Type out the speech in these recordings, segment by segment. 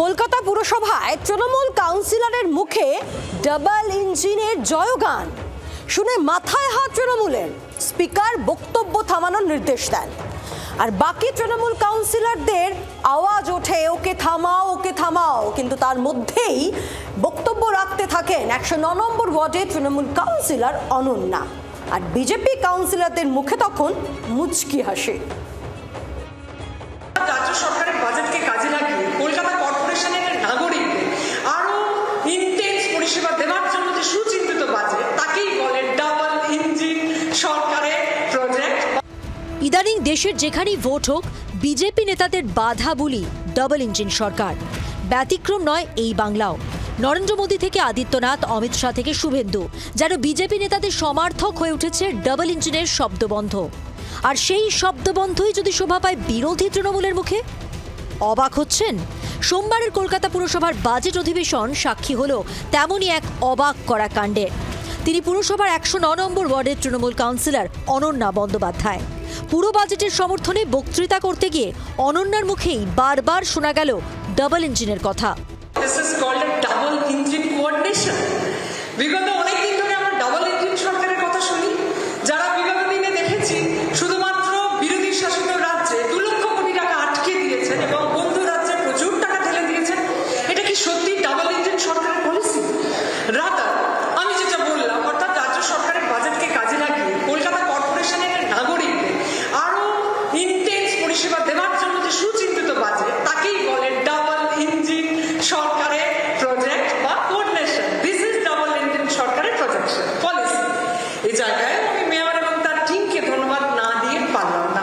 কলকাতা পুরসভায় তৃণমূল কাউন্সিলরের মুখে ডাবল ইঞ্জিনের জয়গান শুনে মাথায় হাত তৃণমূলের। স্পিকার বক্তব্য থামানোর নির্দেশ দেন, আর বাকি তৃণমূল কাউন্সিলরদের আওয়াজ ওঠে ওকে থামাও ওকে থামাও, কিন্তু তার মধ্যেই বক্তব্য রাখতে থাকেন 109 নম্বর ওয়ার্ডে তৃণমূল কাউন্সিলর অনন্যা। আর বিজেপি কাউন্সিলরদের মুখে তখন মুচকি হাসি। রাজ্য সরকারের বাজেটকে কাজে লাগিয়ে কলকাতা কর্পোরেশনের নাগরিকদের আরো ইন্টেন্স পরিষেবা দেওয়ার জন্য যে সুচিন্তিত বাজেট, তাকেই বলে ডাবল ইঞ্জিন সরকারের প্রজেক্ট। ইদানিং দেশের যেখানেই ভোট হোক, বিজেপি নেতাদের বাধা বলি ডাবল ইঞ্জিন সরকার। ব্যতিক্রম নয় এই বাংলাও। নরেন্দ্র মোদী থেকে আদিত্যনাথ, অমিত শাহ থেকে শুভেন্দু, যেন বিজেপি নেতাদের সমার্থক হয়ে উঠেছে ডাবল ইঞ্জিনের শব্দবন্ধ। আর সেই শব্দবন্ধই যদি শোভা পায় বিরোধী তৃণমূলের মুখে। অবাক হচ্ছেন? সোমবারের কলকাতা পুরসভার বাজেট অধিবেশন সাক্ষী হল তেমনই এক অবাক করা কাণ্ডের। তিনি পুরসভার 109 নম্বর ওয়ার্ডের তৃণমূল কাউন্সিলর অনন্যা বন্দ্যোপাধ্যায়। পুরো বাজেটের সমর্থনে বক্তৃতা করতে গিয়ে অনন্যার মুখেই বারবার শোনা গেল ডাবল ইঞ্জিনের কথা। This is called a double engine coordination. বিগত অনেক দিন ধরে আমরা ডাবল ইঞ্জিন সরকারের কথা শুনি, যারা বিগত দিনে দেখেছি শুধুমাত্র বিরোধী শাসিত রাজ্যে 2 লক্ষ কোটি টাকা আটকে দিয়েছেন এবং বন্ধু রাজ্যে প্রচুর টাকা ঢেলে দিয়েছেন। এটা কি সত্যি ডাবল ইঞ্জিন সরকারের পলিসি? রাদার আমি যেটা বললাম, অর্থাৎ রাজ্য সরকারের বাজেটকে কাজে লাগিয়ে কলকাতা কর্পোরেশনের নাগরিকদের আরো ইন্টেন্স পরিষেবা দেওয়ার জন্য যে সুচিন্তিত বাজেট, তাকেই বলে ডাবল ইঞ্জিন সরকারের প্রজেক্ট বা coordination. This is double engine সরকারের প্রজেকশন পলিসি। এই জায়গায় আমি মেয়র এবং তার টিমকে ধন্যবাদ না দিয়ে পারলাম না।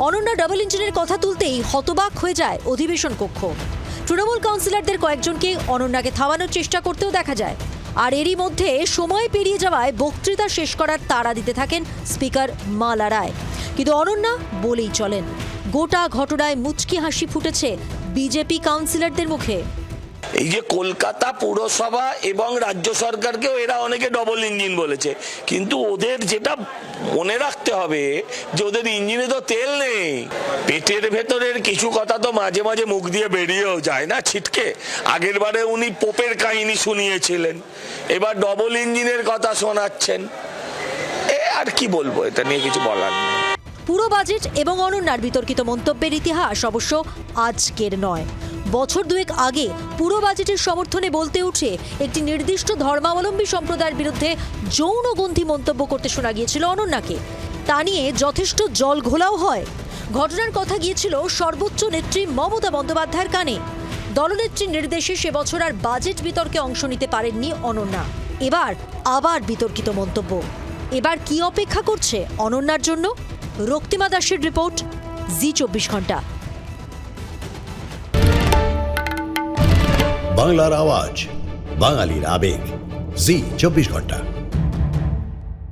অনন্যা ডাবল ইঞ্জিনের কথা তুলতেই হতবাক হয়ে যায় অধিবেশন কক্ষ। তৃণমূল কাউন্সিলরদের কয়েকজনকে অনন্যাকে থামানোর চেষ্টা করতেও দেখা যায়। আর এরই মধ্যে সময় পেরিয়ে যাওয়ায় বক্তৃতা শেষ করার তাড়া দিতে থাকেন স্পিকার মালা রায়। কিন্তু অনন্যা বলেই চলেন। গোটা ঘটনায় মুচকি হাসি ফুটেছে বিজেপি কাউন্সিলরদের মুখে। এই যে কলকাতা পুরসভা এবং রাজ্য সরকারকেও এরা অনেকে ডবল ইঞ্জিন বলেছে, কিন্তু ওদের যেটা মনে রাখতে হবে যে ওদের ইঞ্জিনে তো তেল নেই। পেটের ভেতরের কিছু কথা তো মাঝে মাঝে মুখ দিয়ে বেরিয়েও যায় না ছিটকে। আগের বারে উনি পোপের কাহিনী শুনিয়েছিলেন, এবার ডবল ইঞ্জিনের কথা শোনাচ্ছেন। আর কি বলবো, এটা নিয়ে কিছু বলার নেই। পুরো বাজেট এবং অনন্যার বিতর্কিত মন্তব্যের ইতিহাস অবশ্য আজকের নয়। বছর দুয়েক আগে পুরো বাজেটের সমর্থনে বলতে উঠে একটি নির্দিষ্ট ধর্মাবলম্বী সম্প্রদায়ের বিরুদ্ধে যৌনগন্ধি মন্তব্য করতে শোনা গিয়েছিল অনন্যাকে। তা নিয়ে যথেষ্ট জল ঘোলাও হয়। ঘটনার কথা গিয়েছিল সর্বোচ্চ নেত্রী মমতা বন্দ্যোপাধ্যায়ের কানে। দলনেত্রীর নির্দেশে সে বছর আর বাজেট বিতর্কে অংশ নিতে পারেননি অনন্যা। এবার আবার বিতর্কিত মন্তব্য। এবার কি অপেক্ষা করছে অনন্যার জন্য? রক্তিমা দাসের রিপোর্ট, জি 24 ঘন্টা। বাংলার আওয়াজ, বাঙালির আবেগ, জি 24 ঘন্টা।